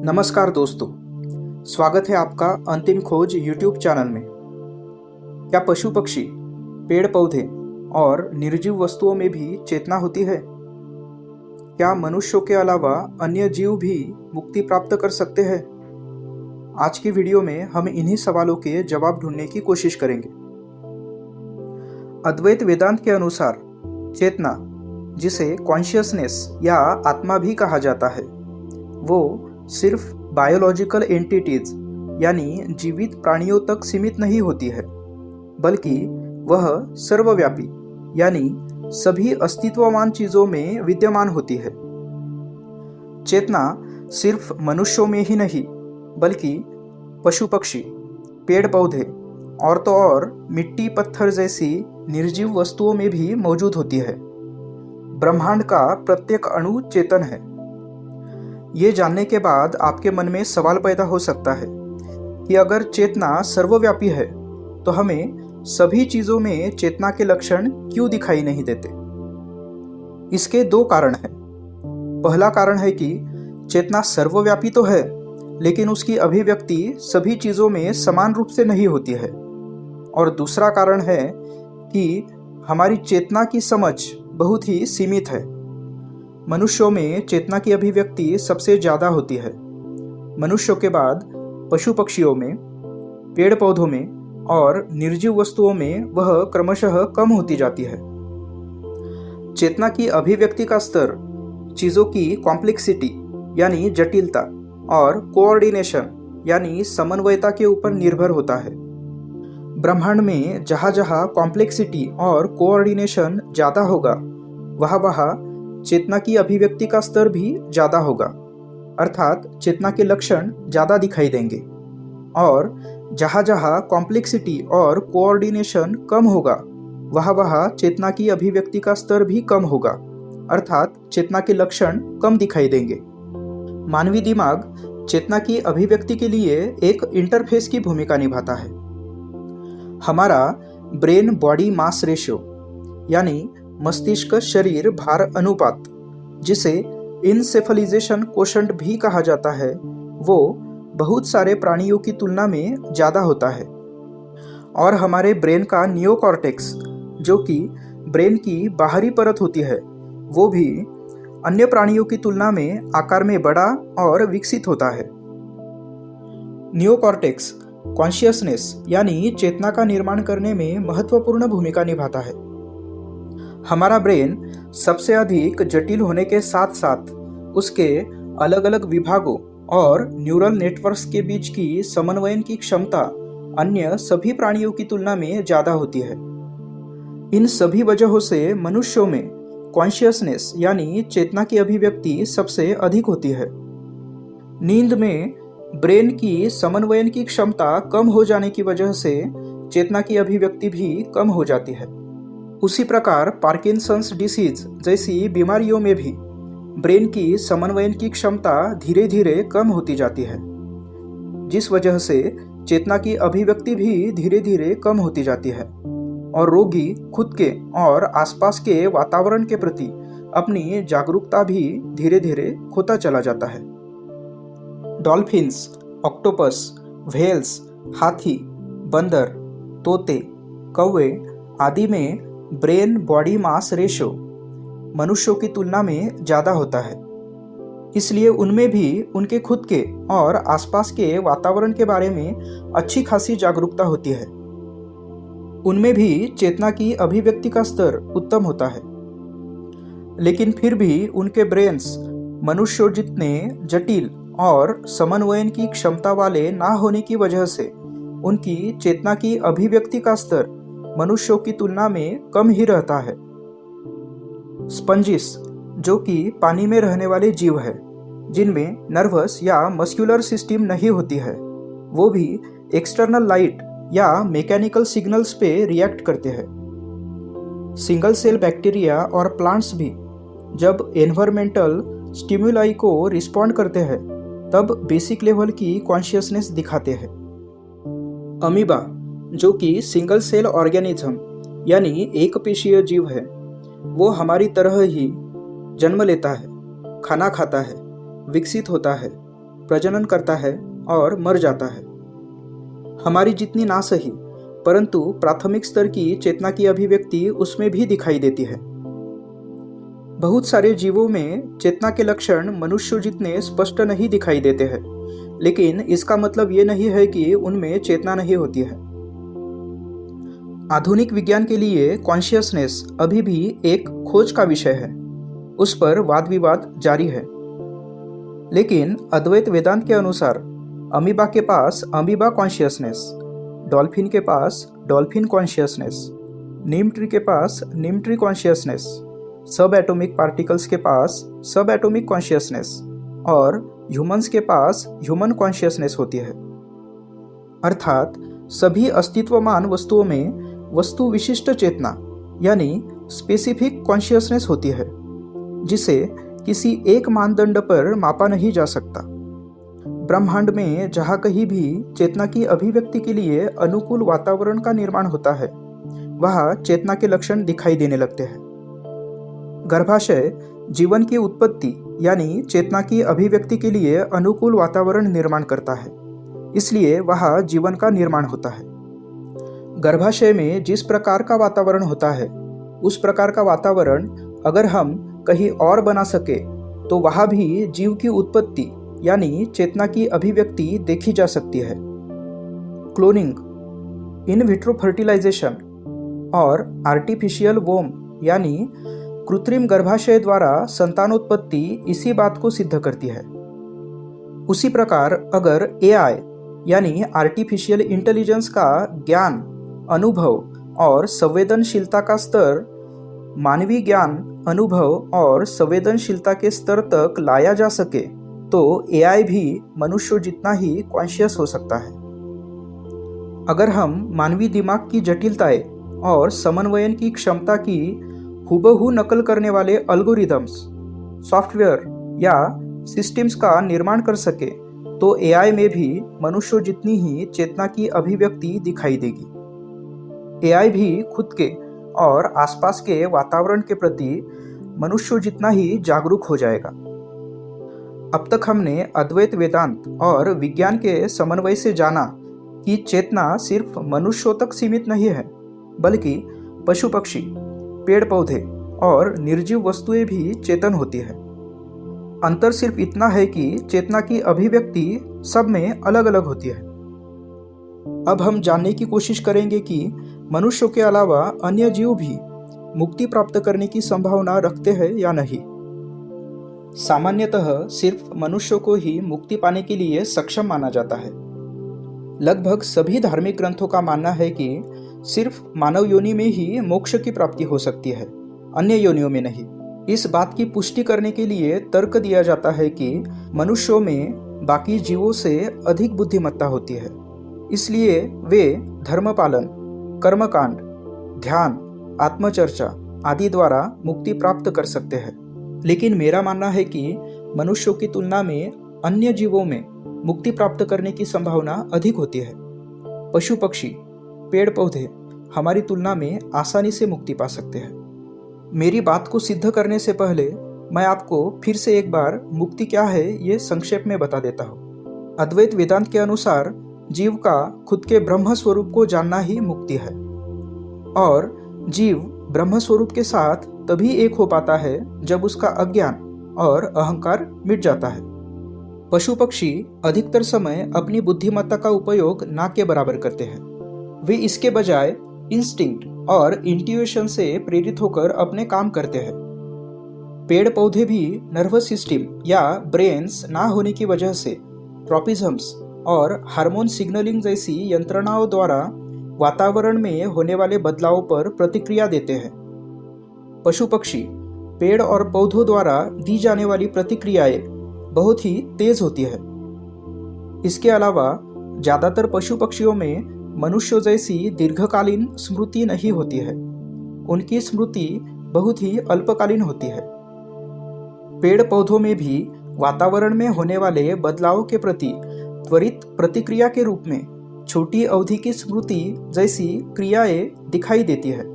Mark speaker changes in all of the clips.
Speaker 1: नमस्कार दोस्तों, स्वागत है आपका अंतिम खोज यूट्यूब चैनल में। क्या पशु पक्षी, पेड़ पौधे और निर्जीव वस्तुओं में भी चेतना होती है? क्या मनुष्यों के अलावा अन्य जीव भी मुक्ति प्राप्त कर सकते हैं? आज की वीडियो में हम इन्हीं सवालों के जवाब ढूंढने की कोशिश करेंगे। अद्वैत वेदांत के अनुसार चेतना, जिसे कॉन्शियसनेस या आत्मा भी कहा जाता है, वो सिर्फ बायोलॉजिकल एंटिटीज यानी जीवित प्राणियों तक सीमित नहीं होती है, बल्कि वह सर्वव्यापी यानी सभी अस्तित्वमान चीजों में विद्यमान होती है। चेतना सिर्फ मनुष्यों में ही नहीं, बल्कि पशु पक्षी, पेड़ पौधे और तो और मिट्टी पत्थर जैसी निर्जीव वस्तुओं में भी मौजूद होती है। ब्रह्मांड का प्रत्येक अणु चेतन है। ये जानने के बाद आपके मन में सवाल पैदा हो सकता है कि अगर चेतना सर्वव्यापी है तो हमें सभी चीजों में चेतना के लक्षण क्यों दिखाई नहीं देते? इसके दो कारण हैं। पहला कारण है कि चेतना सर्वव्यापी तो है, लेकिन उसकी अभिव्यक्ति सभी चीजों में समान रूप से नहीं होती है। और दूसरा कारण है कि हमारी चेतना की समझ बहुत ही सीमित है। मनुष्यों में चेतना की अभिव्यक्ति सबसे ज्यादा होती है। मनुष्यों के बाद पशु पक्षियों में, पेड़ पौधों में और निर्जीव वस्तुओं में वह क्रमशः कम होती जाती है। चेतना की अभिव्यक्ति का स्तर चीजों की कॉम्प्लेक्सिटी यानी जटिलता और कोऑर्डिनेशन यानी समन्वयता के ऊपर निर्भर होता है। ब्रह्मांड में जहाँ जहाँ कॉम्प्लेक्सिटी और कोऑर्डिनेशन ज्यादा होगा, वहाँ चेतना की अभिव्यक्ति का स्तर भी ज्यादा होगा, अर्थात चेतना के लक्षण ज्यादा दिखाई देंगे। और जहाँ जहाँ कॉम्प्लेक्सिटी और कोऑर्डिनेशन कम होगा, वहाँ चेतना की अभिव्यक्ति का स्तर भी कम होगा, अर्थात चेतना के लक्षण कम दिखाई देंगे। मानवीय दिमाग चेतना की अभिव्यक्ति के लिए एक इंटरफेस की भूमिका निभाता है। हमारा ब्रेन बॉडी मास रेशियो यानी मस्तिष्क शरीर भार अनुपात, जिसे इनसेफलाइजेशन कोशेंट भी कहा जाता है, वो बहुत सारे प्राणियों की तुलना में ज़्यादा होता है। और हमारे ब्रेन का नियोकॉर्टेक्स, जो कि ब्रेन की बाहरी परत होती है, वो भी अन्य प्राणियों की तुलना में आकार में बड़ा और विकसित होता है। नियोकॉर्टेक्स कॉन्शियसनेस यानी चेतना का निर्माण करने में महत्वपूर्ण भूमिका निभाता है। हमारा ब्रेन सबसे अधिक जटिल होने के साथ साथ उसके अलग अलग विभागों और न्यूरल नेटवर्क्स के बीच की समन्वयन की क्षमता अन्य सभी प्राणियों की तुलना में ज़्यादा होती है। इन सभी वजहों से मनुष्यों में कॉन्शियसनेस यानी चेतना की अभिव्यक्ति सबसे अधिक होती है। नींद में ब्रेन की समन्वयन की क्षमता कम हो जाने की वजह से चेतना की अभिव्यक्ति भी कम हो जाती है। उसी प्रकार पार्किंसंस डिसीज जैसी बीमारियों में भी ब्रेन की समन्वयन की क्षमता धीरे धीरे कम होती जाती है, जिस वजह से चेतना की अभिव्यक्ति भी धीरे धीरे कम होती जाती है और रोगी खुद के और आसपास के वातावरण के प्रति अपनी जागरूकता भी धीरे धीरे खोता चला जाता है। डॉल्फिन्स, ऑक्टोपस, व्हेल्स, हाथी, बंदर, तोते, कौवे आदि में ब्रेन बॉडी मास रेशियो मनुष्यों की तुलना में ज़्यादा होता है। इसलिए उनमें भी उनके खुद के और आसपास के वातावरण के बारे में अच्छी खासी जागरूकता होती है। उनमें भी चेतना की अभिव्यक्ति का स्तर उत्तम होता है, लेकिन फिर भी उनके ब्रेन्स मनुष्यों जितने जटिल और समन्वयन की क्षमता वाले ना होने की वजह से उनकी चेतना की अभिव्यक्ति का स्तर मनुष्यों की तुलना में कम ही रहता है। स्पंजिस, जो कि पानी में रहने वाले जीव है, जिनमें नर्वस या मस्कुलर सिस्टम नहीं होती है, वो भी एक्सटर्नल लाइट या मैकेनिकल सिग्नल्स पे रिएक्ट करते हैं। सिंगल सेल बैक्टीरिया और प्लांट्स भी जब एनवायरमेंटल स्टिमुलाई को रिस्पॉन्ड करते हैं, तब बेसिक लेवल की कॉन्शियसनेस दिखाते हैं। अमीबा, जो कि सिंगल सेल ऑर्गेनिज्म यानी एक पेशीय जीव है, वो हमारी तरह ही जन्म लेता है, खाना खाता है, विकसित होता है, प्रजनन करता है और मर जाता है। हमारी जितनी ना सही परंतु प्राथमिक स्तर की चेतना की अभिव्यक्ति उसमें भी दिखाई देती है। बहुत सारे जीवों में चेतना के लक्षण मनुष्य जितने स्पष्ट नहीं दिखाई देते हैं, लेकिन इसका मतलब ये नहीं है कि उनमें चेतना नहीं होती है। आधुनिक विज्ञान के लिए कॉन्शियसनेस अभी भी एक खोज का विषय है, उस पर वाद विवाद जारी है। लेकिन अद्वैत वेदांत के अनुसार अमीबा के पास अमीबा कॉन्शियसनेस, डॉल्फिन के पास डॉल्फिन कॉन्शियसनेस, नीम ट्री के पास नीम ट्री कॉन्शियसनेस, सब एटॉमिक पार्टिकल्स के पास सब एटॉमिक कॉन्शियसनेस और ह्यूमंस के पास ह्यूमन कॉन्शियसनेस होती है। अर्थात सभी अस्तित्वमान वस्तुओं में वस्तु विशिष्ट चेतना यानी स्पेसिफिक कॉन्शियसनेस होती है, जिसे किसी एक मानदंड पर मापा नहीं जा सकता। ब्रह्मांड में जहाँ कहीं भी चेतना की अभिव्यक्ति के लिए अनुकूल वातावरण का निर्माण होता है, वहाँ चेतना के लक्षण दिखाई देने लगते हैं। गर्भाशय जीवन की उत्पत्ति यानी चेतना की अभिव्यक्ति के लिए अनुकूल वातावरण निर्माण करता है, इसलिए वहाँ जीवन का निर्माण होता है। गर्भाशय में जिस प्रकार का वातावरण होता है, उस प्रकार का वातावरण अगर हम कहीं और बना सके तो वहाँ भी जीव की उत्पत्ति यानी चेतना की अभिव्यक्ति देखी जा सकती है। क्लोनिंग, इन विट्रो फर्टिलाइजेशन और आर्टिफिशियल वोम यानी कृत्रिम गर्भाशय द्वारा संतानोत्पत्ति इसी बात को सिद्ध करती है। उसी प्रकार अगर AI यानी आर्टिफिशियल इंटेलिजेंस का ज्ञान, अनुभव और संवेदनशीलता का स्तर मानवीय ज्ञान, अनुभव और संवेदनशीलता के स्तर तक लाया जा सके तो AI भी मनुष्य जितना ही कॉन्शियस हो सकता है। अगर हम मानवीय दिमाग की जटिलताएं और समन्वयन की क्षमता की हूबहू नकल करने वाले एल्गोरिदम्स, सॉफ्टवेयर या सिस्टम्स का निर्माण कर सके तो AI में भी मनुष्य जितनी ही चेतना की अभिव्यक्ति दिखाई देगी। AI भी खुद के और आसपास के वातावरण के प्रति मनुष्य जितना ही जागरूक हो जाएगा। अब तक हमने अद्वैत वेदांत और विज्ञान के समन्वय से जाना कि चेतना सिर्फ मनुष्यों तक सीमित नहीं है, बल्कि पशु पक्षी, पेड़ पौधे और निर्जीव वस्तुएं भी चेतन होती है। अंतर सिर्फ इतना है कि चेतना की अभिव्यक्ति सब में अलग अलग होती है। अब हम जानने की कोशिश करेंगे कि मनुष्यों के अलावा अन्य जीव भी मुक्ति प्राप्त करने की संभावना रखते हैं या नहीं। सामान्यतः सिर्फ मनुष्यों को ही मुक्ति पाने के लिए सक्षम माना जाता है। लगभग सभी धार्मिक ग्रंथों का मानना है कि सिर्फ मानव योनि में ही मोक्ष की प्राप्ति हो सकती है, अन्य योनियों में नहीं। इस बात की पुष्टि करने के लिए तर्क दिया जाता है कि मनुष्यों में बाकी जीवों से अधिक बुद्धिमत्ता होती है, इसलिए वे धर्म पालन, कर्मकांड, ध्यान, आत्मचर्चा आदि द्वारा मुक्ति प्राप्त कर सकते हैं। लेकिन मेरा मानना है कि मनुष्यों की तुलना में अन्य जीवों में मुक्ति प्राप्त करने की संभावना अधिक होती है। पशु पक्षी, पेड़ पौधे हमारी तुलना में आसानी से मुक्ति पा सकते हैं। मेरी बात को सिद्ध करने से पहले मैं आपको फिर से एक बार मुक्ति क्या है ये संक्षेप में बता देता हूँ। अद्वैत वेदांत के अनुसार जीव का खुद के ब्रह्म स्वरूप को जानना ही मुक्ति है, और जीव ब्रह्म स्वरूप के साथ तभी एक हो पाता है जब उसका अज्ञान और अहंकार मिट जाता है। पशु पक्षी अधिकतर समय अपनी बुद्धिमत्ता का उपयोग ना के बराबर करते हैं। वे इसके बजाय इंस्टिंक्ट और इंट्यूशन से प्रेरित होकर अपने काम करते हैं। पेड़ पौधे भी नर्वस सिस्टम या ब्रेन्स ना होने की वजह से ट्रॉपिज्म्स और हार्मोन सिग्नलिंग जैसी यंत्रणाओं द्वारा वातावरण में होने वाले बदलावों पर प्रतिक्रिया देते हैं। पशु पक्षी पेड़ और पौधों द्वारा दी जाने वाली प्रतिक्रियाएं बहुत ही तेज होती है। इसके अलावा ज्यादातर पशु पक्षियों में मनुष्यों जैसी दीर्घकालीन स्मृति नहीं होती है, उनकी स्मृति बहुत ही अल्पकालीन होती है। पेड़ पौधों में भी वातावरण में होने वाले बदलावों के प्रति त्वरित प्रतिक्रिया के रूप में छोटी अवधि की स्मृति जैसी क्रियाएं दिखाई देती है।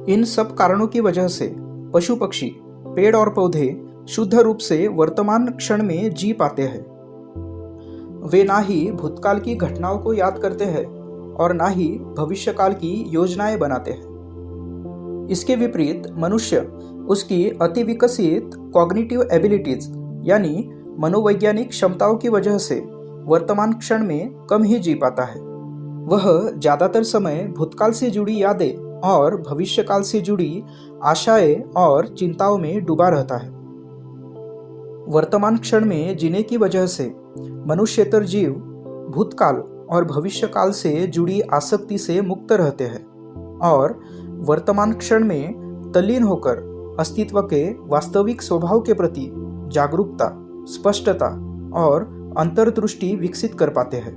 Speaker 1: इन सब कारणों की वजह से पशु पक्षी, पेड़ और पौधे शुद्ध रूप से वर्तमान क्षण में जी पाते हैं, वे ना ही भूतकाल की घटनाओं को याद करते हैं और ना ही भविष्यकाल की योजनाएं बनाते हैं। इसके विपरीत मनुष्य उसकी अति विकसित कॉग्निटिव एबिलिटीज यानी मनोवैज्ञानिक क्षमताओं की वजह से वर्तमान क्षण में कम ही जी पाता है। वह ज्यादातर समय भूतकाल से जुड़ी यादें और भविष्यकाल से जुड़ी आशाएं और चिंताओं में डूबा रहता है। वर्तमान क्षण में जीने की वजह से मनुष्येतर जीव भूतकाल और भविष्यकाल से जुड़ी आसक्ति से मुक्त रहते हैं और वर्तमान क्षण में तल्लीन होकर अस्तित्व के वास्तविक स्वभाव के प्रति जागरूकता, स्पष्टता और अंतर्दृष्टि विकसित कर पाते हैं।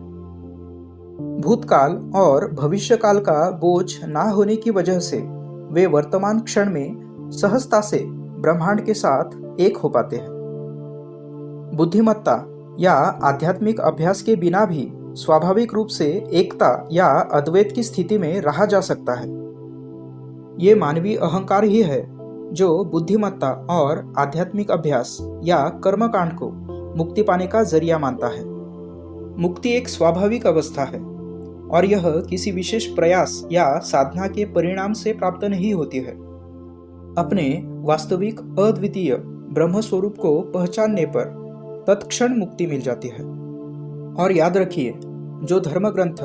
Speaker 1: भूतकाल और भविष्यकाल का बोझ ना होने की वजह से वे वर्तमान क्षण में सहजता से ब्रह्मांड के साथ एक हो पाते हैं। बुद्धिमत्ता या आध्यात्मिक अभ्यास के बिना भी स्वाभाविक रूप से एकता या अद्वैत की स्थिति में रहा जा सकता है। ये मानवीय अहंकार ही है जो बुद्धिमत्ता और आध्यात्मिक अभ्यास या कर्मकांड को मुक्ति पाने का जरिया मानता है। मुक्ति एक स्वाभाविक अवस्था है और यह किसी विशेष प्रयास या साधना के परिणाम से प्राप्त नहीं होती है। अपने वास्तविक अद्वितीय ब्रह्म स्वरूप को पहचानने पर तत्क्षण मुक्ति मिल जाती है। और याद रखिए, जो धर्म ग्रंथ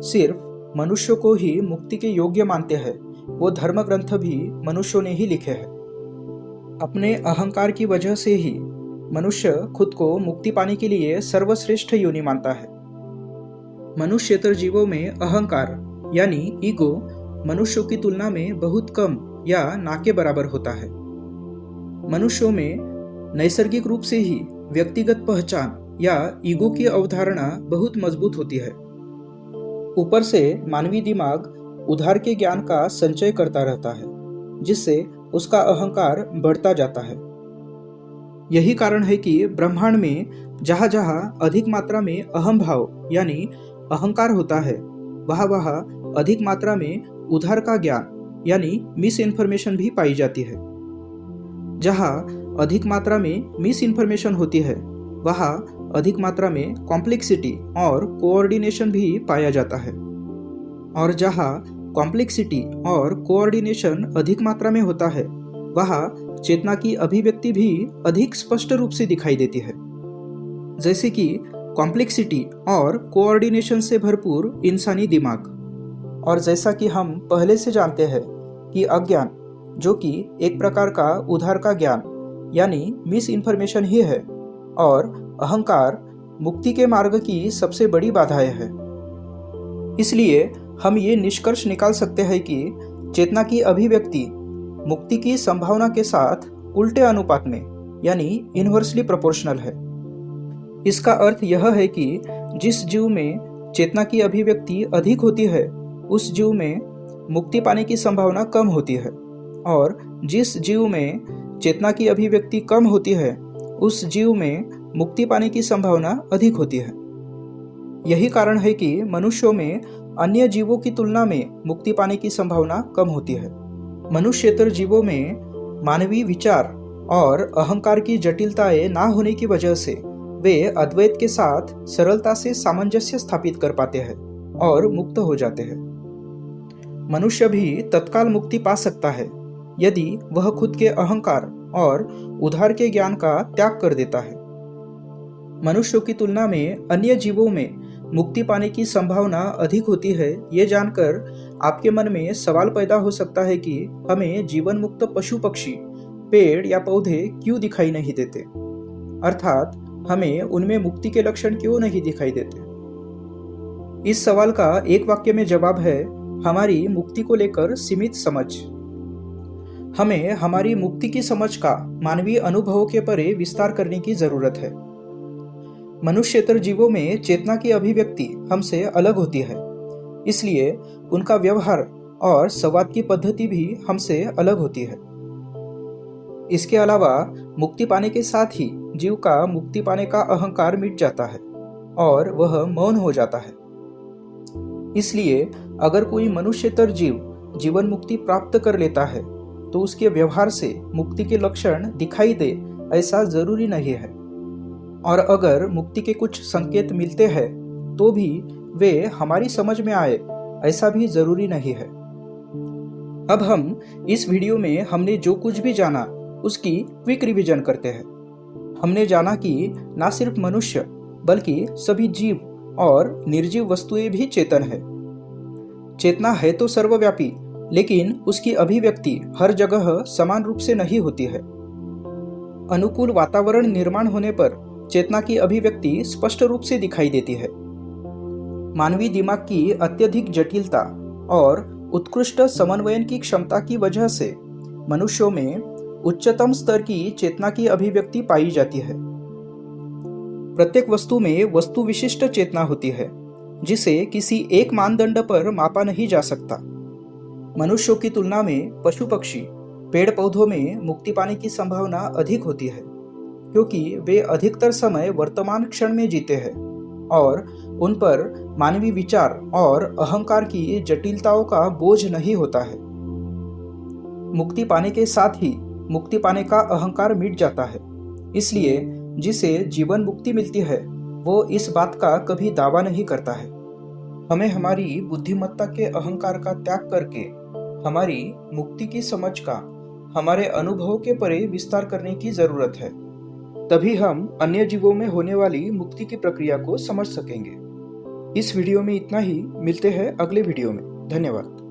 Speaker 1: सिर्फ मनुष्य को ही मुक्ति के योग्य मानते हैं, वो धर्म ग्रंथ भी मनुष्यों ने ही लिखे हैं। अपने अहंकार की वजह से ही मनुष्य खुद को मुक्ति पाने के लिए सर्वश्रेष्ठ योनि मानता है। मनुष्येतर जीवों में अहंकार यानी ईगो मनुष्यों की तुलना में बहुत कम या ना के बराबर होता है। मनुष्यों में नैसर्गिक रूप से ही व्यक्तिगत पहचान या ईगो की अवधारणा बहुत मजबूत होती है। ऊपर से मानवीय दिमाग उधार के ज्ञान का संचय करता रहता है, जिससे उसका अहंकार बढ़ता जाता है। यही कारण है कि ब्रह्मांड में जहाँ जहाँ अधिक मात्रा में अहम भाव यानी अहंकार होता है, वहाँ वहाँ अधिक मात्रा में उधार का ज्ञान यानी मिस इन्फॉर्मेशन भी पाई जाती है। जहाँ अधिक मात्रा में मिस इन्फॉर्मेशन होती है, वहाँ अधिक मात्रा में कॉम्प्लेक्सिटी और कोऑर्डिनेशन भी पाया जाता है। और जहाँ कॉम्प्लेक्सिटी और कोऑर्डिनेशन अधिक मात्रा में होता है, वहाँ चेतना की अभिव्यक्ति भी अधिक स्पष्ट रूप से दिखाई देती है। जैसे कि कॉम्प्लेक्सिटी और कोऑर्डिनेशन से भरपूर इंसानी दिमाग। और जैसा कि हम पहले से जानते हैं कि अज्ञान, जो कि एक प्रकार का उधार का ज्ञान यानी मिस इन्फॉर्मेशन ही है, और अहंकार मुक्ति के मार्ग की सबसे बड़ी बाधाएं हैं। इसलिए हम ये निष्कर्ष निकाल सकते हैं कि चेतना की अभिव्यक्ति मुक्ति की संभावना के साथ उल्टे अनुपात में यानी इन्वर्सली प्रोपोर्शनल है। इसका अर्थ यह है कि जिस जीव में चेतना की अभिव्यक्ति अधिक होती है, उस जीव में मुक्ति पाने की संभावना कम होती है, और जिस जीव में चेतना की अभिव्यक्ति कम होती है, उस जीव में मुक्ति पाने की संभावना अधिक होती है। यही कारण है कि मनुष्यों में अन्य जीवों की तुलना में मुक्ति पाने की संभावना कम होती है। मनुष्येतर जीवों में मानवीय विचार और अहंकार की जटिलताएं ना होने की वजह से वे अद्वैत के साथ सरलता से सामंजस्य स्थापित कर पाते हैं और मुक्त हो जाते हैं। मनुष्य भी तत्काल मुक्ति पा सकता है यदि वह खुद के अहंकार और उधार के ज्ञान का त्याग कर देता है। मनुष्यों की तुलना में अन्य जीवों में मुक्ति पाने की संभावना अधिक होती है, ये जानकर आपके मन में सवाल पैदा हो सकता है कि हमें जीवन मुक्त पशु पक्षी, पेड़ या पौधे क्यों दिखाई नहीं देते, अर्थात हमें उनमें मुक्ति के लक्षण क्यों नहीं दिखाई देते। इस सवाल का एक वाक्य में जवाब है हमारी मुक्ति को लेकर सीमित समझ। हमें हमारी मुक्ति की समझ का मानवीय अनुभवों के परे विस्तार करने की जरूरत है। मनुष्येतर जीवों में चेतना की अभिव्यक्ति हमसे अलग होती है, इसलिए उनका व्यवहार और संवाद की पद्धति भी हमसे अलग होती है। इसके अलावा मुक्ति पाने के साथ ही जीव का मुक्ति पाने का अहंकार मिट जाता है और वह मौन हो जाता है। इसलिए अगर कोई मनुष्येतर जीव जीवन मुक्ति प्राप्त कर लेता है तो उसके व्यवहार से मुक्ति के लक्षण दिखाई दे ऐसा जरूरी नहीं है। और अगर मुक्ति के कुछ संकेत मिलते हैं तो भी वे हमारी समझ में आए ऐसा भी जरूरी नहीं है। अब हम इस वीडियो में हमने जो कुछ भी जाना उसकी क्विक रिवीजन करते हैं। हमने जाना कि न सिर्फ मनुष्य बल्कि सभी जीव और निर्जीव वस्तुएं भी चेतन है। चेतना है तो सर्वव्यापी, लेकिन उसकी अभिव्यक्ति हर जगह समान रूप से नहीं होती है। अनुकूल वातावरण निर्माण होने पर चेतना की अभिव्यक्ति स्पष्ट रूप से दिखाई देती है। मानवीय दिमाग की अत्यधिक जटिलता और उत्कृष्ट समन्वयन की क्षमता की वजह से मनुष्यों में उच्चतम स्तर की चेतना की अभिव्यक्ति पाई जाती है। प्रत्येक वस्तु में वस्तु विशिष्ट चेतना होती है जिसे किसी एक मानदंड पर मापा नहीं जा सकता। मनुष्यों की तुलना में पशु पक्षी पेड़ पौधों में मुक्ति पाने की संभावना अधिक होती है, क्योंकि वे अधिकतर समय वर्तमान क्षण में जीते हैं और उन पर मानवीय विचार और अहंकार की जटिलताओं का बोझ नहीं होता है। मुक्ति पाने के साथ ही मुक्ति पाने का अहंकार मिट जाता है। इसलिए जिसे जीवन मुक्ति मिलती है वो इस बात का कभी दावा नहीं करता है। हमें हमारी बुद्धिमत्ता के अहंकार का त्याग करके हमारी मुक्ति की समझ का हमारे अनुभवों के परे विस्तार करने की जरूरत है। तभी हम अन्य जीवों में होने वाली मुक्ति की प्रक्रिया को समझ सकेंगे। इस वीडियो में इतना ही। मिलते हैं अगले वीडियो में। धन्यवाद।